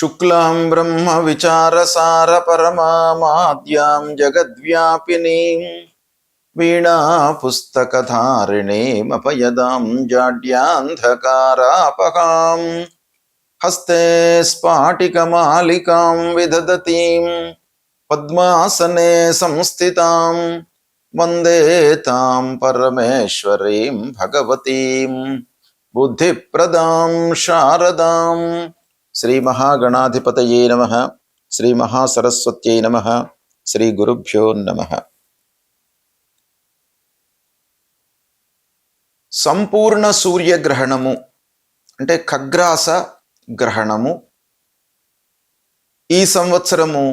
శుక్లాం బ్రహ్మ విచారసార పరమాద్యాం జగద్వ్యాపినీం వీణా పుస్తకధారిణీమపయదాం జాడ్యాంధకారాపహాం హస్తే స్ఫాటికమాలికాం విదదతీం పద్మాసనే సంస్థితాం వందే తాం పరమేశ్వరీం భగవతీం బుద్ధిప్రదాం శారదాం. శ్రీ మహాగణాధిపతయే నమః. శ్రీ మహాసరస్వత్యై నమః. శ్రీ గురుభ్యో నమః. సంపూర్ణ సూర్యగ్రహణము అంటే ఖగ్రాస గ్రహణము ఈ సంవత్సరము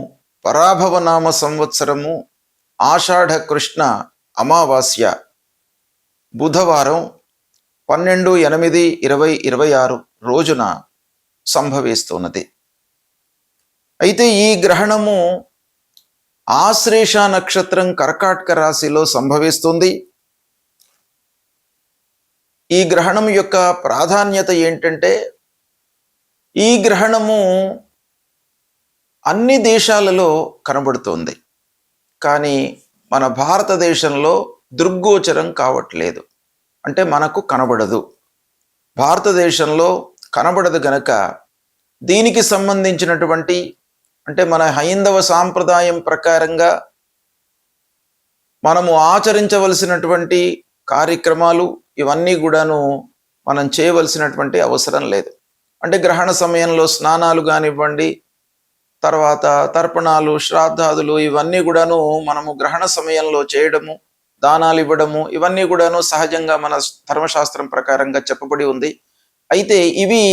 పరాభవనామ సంవత్సరము ఆషాఢ కృష్ణ అమావాస్య బుధవారం 12/8/2026 రోజున సంభవిస్తున్నది. అయితే ఈ గ్రహణము ఆశ్లేష నక్షత్రం కర్కాటక రాశిలో సంభవిస్తుంది. ఈ గ్రహణం యొక్క ప్రాధాన్యత ఏంటంటే ఈ గ్రహణము అన్ని దేశాలలో కనబడుతుంది, కానీ మన భారతదేశంలో దృగ్గోచరం కావట్లేదు. అంటే మనకు కనబడదు. భారతదేశంలో కనబడదు గనక దీనికి సంబంధించినటువంటి అంటే మన హైందవ సాంప్రదాయం ప్రకారంగా మనము ఆచరించవలసినటువంటి కార్యక్రమాలు ఇవన్నీ కూడాను మనం చేయవలసినటువంటి అవసరం లేదు. అంటే గ్రహణ సమయంలో స్నానాలు కానివ్వండి, తర్వాత తర్పణాలు, శ్రాద్ధాదులు ఇవన్నీ కూడాను మనము గ్రహణ సమయంలో చేయడము, దానాలు ఇవ్వడము ఇవన్నీ కూడాను సహజంగా మన ధర్మశాస్త్రం ప్రకారంగా చెప్పబడి ఉంది. అయితే ఇవి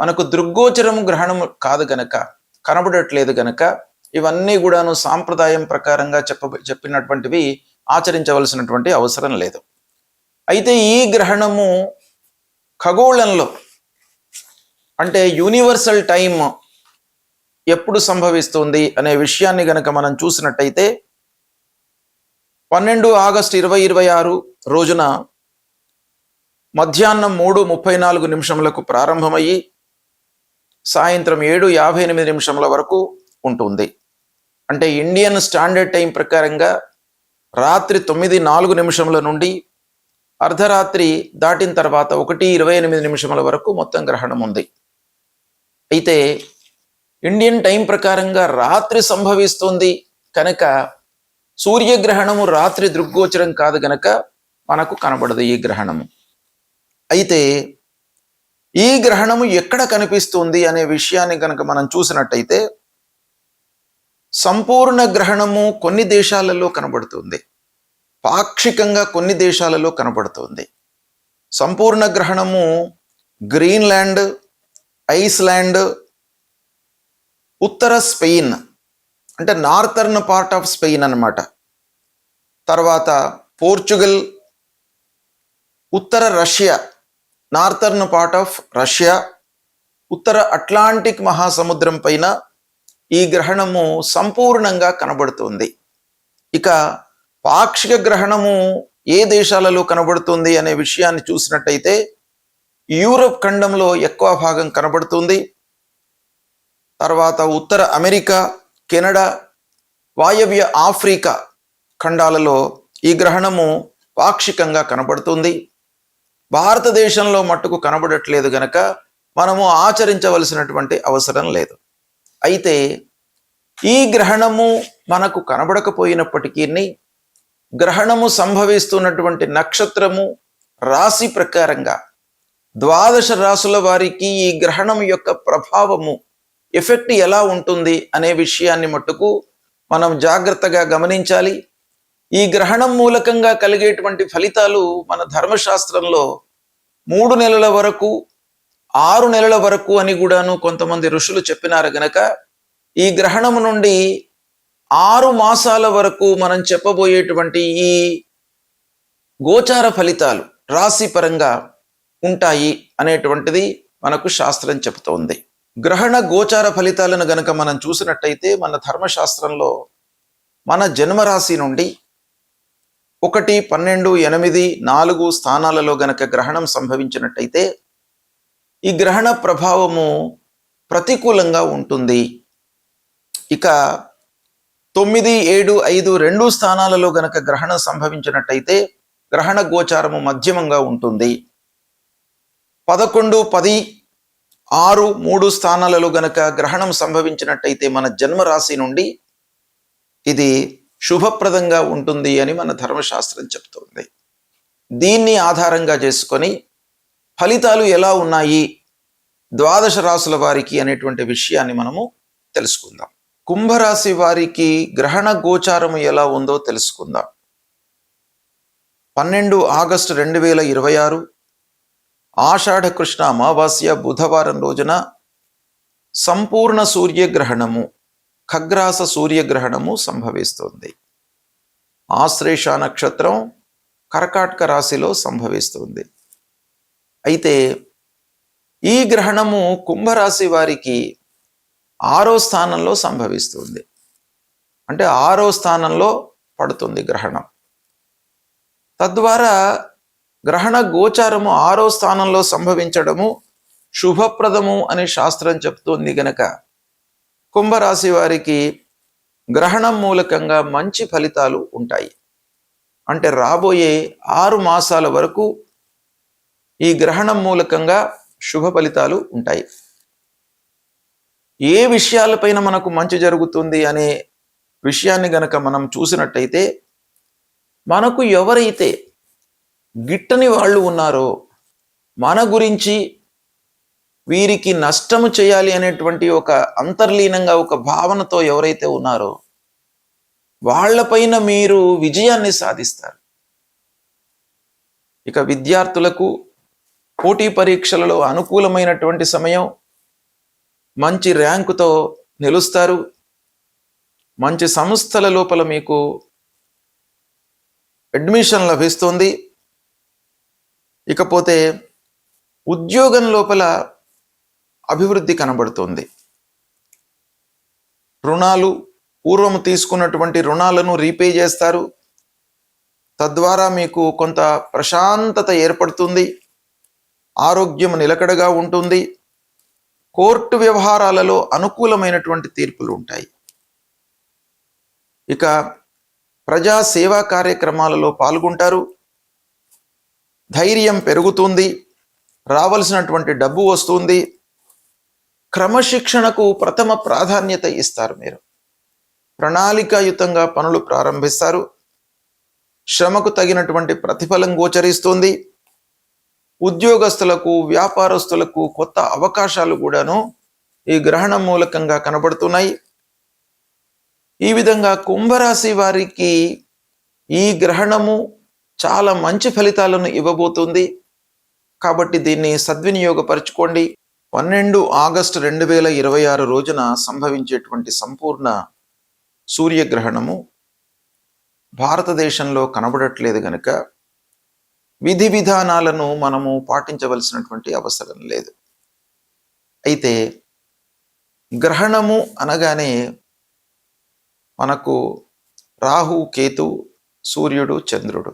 మనకు దృగ్గోచరము గ్రహణము కాదు గనక, కనబడట్లేదు గనక ఇవన్నీ కూడాను సాంప్రదాయం ప్రకారంగా చెప్పినటువంటివి ఆచరించవలసినటువంటి అవసరం లేదు. అయితే ఈ గ్రహణము ఖగోళంలో అంటే యూనివర్సల్ టైం ఎప్పుడు సంభవిస్తుంది అనే విషయాన్ని గనక మనం చూసినట్టయితే 12 ఆగస్టు 2026 రోజున మధ్యాహ్నం 3:34 ప్రారంభమయ్యి సాయంత్రం 7:58 వరకు ఉంటుంది. అంటే ఇండియన్ స్టాండర్డ్ టైం ప్రకారంగా రాత్రి 9:04 నుండి అర్ధరాత్రి దాటిన తర్వాత 1:28 వరకు మొత్తం గ్రహణం ఉంది. అయితే ఇండియన్ టైం ప్రకారంగా రాత్రి సంభవిస్తుంది కనుక సూర్యగ్రహణము రాత్రి దృగ్గోచరం కాదు గనక మనకు కనబడదు ఈ గ్రహణము. అయితే ఈ గ్రహణము ఎక్కడ కనిపిస్తుంది అనే విషయాన్ని కనుక మనం చూసినట్టయితే సంపూర్ణ గ్రహణము కొన్ని దేశాలలో కనబడుతుంది, పాక్షికంగా కొన్ని దేశాలలో కనబడుతుంది. సంపూర్ణ గ్రహణము గ్రీన్లాండ్, ఐస్లాండ్, ఉత్తర స్పెయిన్ అంటే నార్థర్న్ పార్ట్ ఆఫ్ స్పెయిన్ అన్నమాట, తర్వాత పోర్చుగల్, ఉత్తర Russia, northern part of Russia, ఉత్తర అట్లాంటిక్ మహాసముద్రం పైన ఈ గ్రహణము సంపూర్ణంగా కనబడుతుంది. ఇక పాక్షిక గ్రహణము ఏ దేశాలలో కనబడుతుంది అనే విషయాన్ని చూసినట్టయితే యూరప్ ఖండంలో ఎక్కువ భాగం కనబడుతుంది. తర్వాత ఉత్తర అమెరికా, కెనడా, వాయవ్య ఆఫ్రికా ఖండాలలో ఈ గ్రహణము పాక్షికంగా కనబడుతుంది. భారతదేశంలో మట్టుకు కనబడట్లేదు గనక మనము ఆచరించవలసినటువంటి అవసరం లేదు. అయితే ఈ గ్రహణము మనకు కనబడకపోయినప్పటికీ గ్రహణము సంభవిస్తున్నటువంటి నక్షత్రము రాశి ప్రకారంగా 12 రాశుల వారికి ఈ గ్రహణం యొక్క ప్రభావము ఎఫెక్ట్ ఎలా ఉంటుంది అనే విషయాన్ని మట్టుకు మనం జాగ్రత్తగా గమనించాలి. ఈ గ్రహణం మూలకంగా కలిగేటువంటి ఫలితాలు మన ధర్మశాస్త్రంలో 3 నెలల వరకు, 6 నెలల వరకు అని కూడాను కొంతమంది ఋషులు చెప్పినారు గనక ఈ గ్రహణము నుండి 6 మాసాల వరకు మనం చెప్పబోయేటువంటి ఈ గోచార ఫలితాలు రాశి పరంగా ఉంటాయి అనేటువంటిది మనకు శాస్త్రం చెబుతోంది. గ్రహణ గోచార ఫలితాలను గనక మనం చూసినట్టయితే మన ధర్మశాస్త్రంలో మన జన్మరాశి నుండి 1, 12, 8, 4 స్థానాలలో గనక గ్రహణం సంభవించినట్టయితే ఈ గ్రహణ ప్రభావము ప్రతికూలంగా ఉంటుంది. ఇక 9, 7, 5 రెండు స్థానాలలో గనక గ్రహణం సంభవించినట్టయితే గ్రహణ గోచారము మధ్యమంగా ఉంటుంది. 11, 10, 6, 3 స్థానాలలో గనక గ్రహణం సంభవించినట్టయితే మన జన్మరాశి నుండి ఇది శుభప్రదంగా ఉంటుంది అని మన ధర్మశాస్త్రం చెప్తుంది. దీన్ని ఆధారంగా చేసుకొని ఫలితాలు ఎలా ఉన్నాయి ద్వాదశ రాశుల వారికి అనేటువంటి విషయాన్ని మనము తెలుసుకుందాం. కుంభరాశి వారికి గ్రహణ గోచారము ఎలా ఉందో తెలుసుకుందాం. 12 ఆగస్టు 2026 ఆషాఢ కృష్ణ అమావాస్య బుధవారం రోజున సంపూర్ణ సూర్యగ్రహణము, ఖగ్రాస సూర్యగ్రహణము సంభవిస్తుంది. ఆశ్లేష నక్షత్రం కర్కాటక రాశిలో సంభవిస్తుంది. అయితే ఈ గ్రహణము కుంభరాశి వారికి 6వ స్థానంలో సంభవిస్తుంది. అంటే 6వ స్థానంలో పడుతుంది గ్రహణం. తద్వారా గ్రహణ గోచారము 6వ స్థానంలో సంభవించడము శుభప్రదము అని శాస్త్రం చెప్తుంది గనక కుంభరాశి వారికి గ్రహణం మూలకంగా మంచి ఫలితాలు ఉంటాయి. అంటే రాబోయే 6 మాసాల వరకు ఈ గ్రహణం మూలకంగా శుభ ఫలితాలు ఉంటాయి. ఏ విషయాలపైన మనకు మంచి జరుగుతుంది అనే విషయాన్ని గనక మనం చూసినట్టయితే మనకు ఎవరైతే గిట్టని వాళ్ళు ఉన్నారో, మన గురించి వీరికి నష్టము చేయాలి అనేటువంటి ఒక అంతర్లీనంగా ఒక భావనతో ఎవరైతే ఉన్నారో వాళ్ళపైన మీరు విజయాన్ని సాధిస్తారు. ఇక విద్యార్థులకు పోటీ పరీక్షలలో అనుకూలమైనటువంటి సమయం, మంచి ర్యాంకుతో నిలుస్తారు. మంచి సంస్థల లోపల మీకు అడ్మిషన్ లభిస్తుంది. ఇకపోతే ఉద్యోగం లోపల అభివృద్ధి కనబడుతుంది. రుణాలు, పూర్వం తీసుకున్నటువంటి రుణాలను రీపే చేస్తారు. తద్వారా మీకు కొంత ప్రశాంతత ఏర్పడుతుంది. ఆరోగ్యం నిలకడగా ఉంటుంది. కోర్టు వ్యవహారాలలో అనుకూలమైనటువంటి తీర్పులు ఉంటాయి. ఇక ప్రజా సేవా కార్యక్రమాలలో పాల్గొంటారు. ధైర్యం పెరుగుతుంది. రావలసినటువంటి డబ్బు వస్తుంది. క్రమశిక్షణకు ప్రథమ ప్రాధాన్యత ఇస్తారు. మీరు ప్రణాళికాయుతంగా పనులు ప్రారంభిస్తారు. శ్రమకు తగినటువంటి ప్రతిఫలం గోచరిస్తుంది. ఉద్యోగస్తులకు, వ్యాపారస్తులకు కొత్త అవకాశాలు కూడాను ఈ గ్రహణం మూలకంగా కనబడుతున్నాయి. ఈ విధంగా కుంభరాశి వారికి ఈ గ్రహణము చాలా మంచి ఫలితాలను ఇవ్వబోతుంది. కాబట్టి దీన్ని సద్వినియోగపరచుకోండి. 12 ఆగస్టు 2026 రోజున సంభవించేటువంటి సంపూర్ణ సూర్యగ్రహణము భారతదేశంలో కనబడట్లేదు గనుక విధి విధానాలను మనము పాటించవలసినటువంటి అవసరం లేదు. అయితే గ్రహణము అనగానే మనకు రాహు, కేతు, సూర్యుడు, చంద్రుడు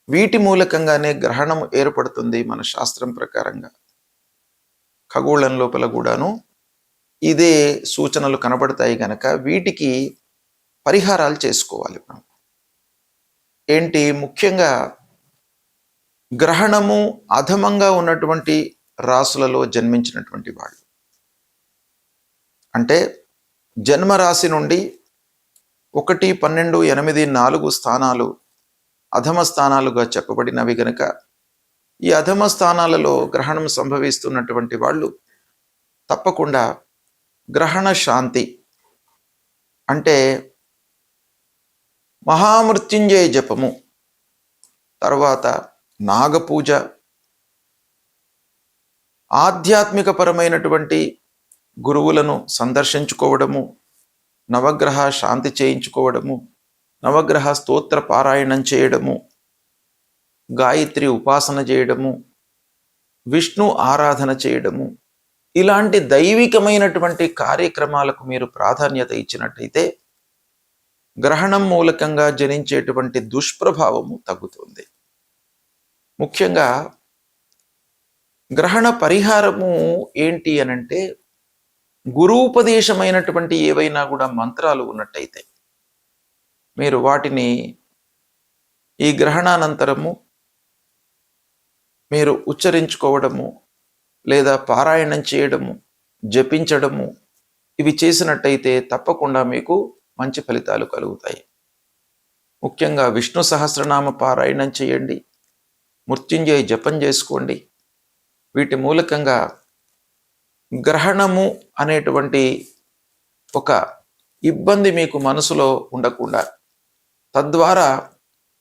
వీటి మూలకంగానే గ్రహణం ఏర్పడుతుంది. మన శాస్త్రం ప్రకారంగా ఖగోళం లోపల కూడాను ఇదే సూచనలు కనబడతాయి గనక వీటికి పరిహారాలు చేసుకోవాలి మనం. ఏంటి? ముఖ్యంగా గ్రహణము అధమంగా ఉన్నటువంటి రాశులలో జన్మించినటువంటి వాళ్ళు, అంటే జన్మరాశి నుండి 1, 12, 8, 4 స్థానాలు అధమ స్థానాలుగా చెప్పబడినవి గనక ఈ అధమ స్థానాలలో గ్రహణం సంభవిస్తున్నటువంటి వాళ్ళు తప్పకుండా గ్రహణ శాంతి అంటే మహామృత్యుంజయ జపము, తర్వాత నాగపూజ, ఆధ్యాత్మిక పరమైనటువంటి గురువులను సందర్శించుకోవడము, నవగ్రహ శాంతి చేయించుకోవడము, నవగ్రహ స్తోత్ర పారాయణం చేయడము, గాయత్రి ఉపాసన చేయడము, విష్ణు ఆరాధన చేయడము, ఇలాంటి దైవికమైనటువంటి కార్యక్రమాలకు మీరు ప్రాధాన్యత ఇచ్చినట్టయితే గ్రహణం మూలకంగా జనించేటువంటి దుష్ప్రభావము తగ్గుతుంది. ముఖ్యంగా గ్రహణ పరిహారము ఏంటి అనంటే గురూపదేశమైనటువంటి ఏవైనా కూడా మంత్రాలు ఉన్నట్టయితే మీరు వాటిని ఈ గ్రహణానంతరము మీరు ఉచ్చరించుకోవడము లేదా పారాయణం చేయడము, జపించడము, ఇవి చేసినట్టయితే తప్పకుండా మీకు మంచి ఫలితాలు కలుగుతాయి. ముఖ్యంగా విష్ణు సహస్రనామ పారాయణం చేయండి, మృత్యుంజయ జపం చేసుకోండి. వీటి మూలకంగా గ్రహణము అనేటువంటి ఒక ఇబ్బంది మీకు మనసులో ఉండకుండా, తద్వారా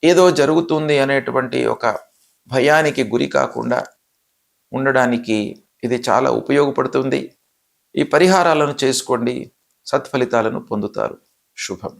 ఏదో జరుగుతుంది అనేటువంటి ఒక భయానికి గురి కాకుండా ఉండడానికి ఇది చాలా ఉపయోగపడుతుంది. ఈ పరిహారాలను చేసుకోండి, సత్ఫలితాలను పొందుతారు. శుభం.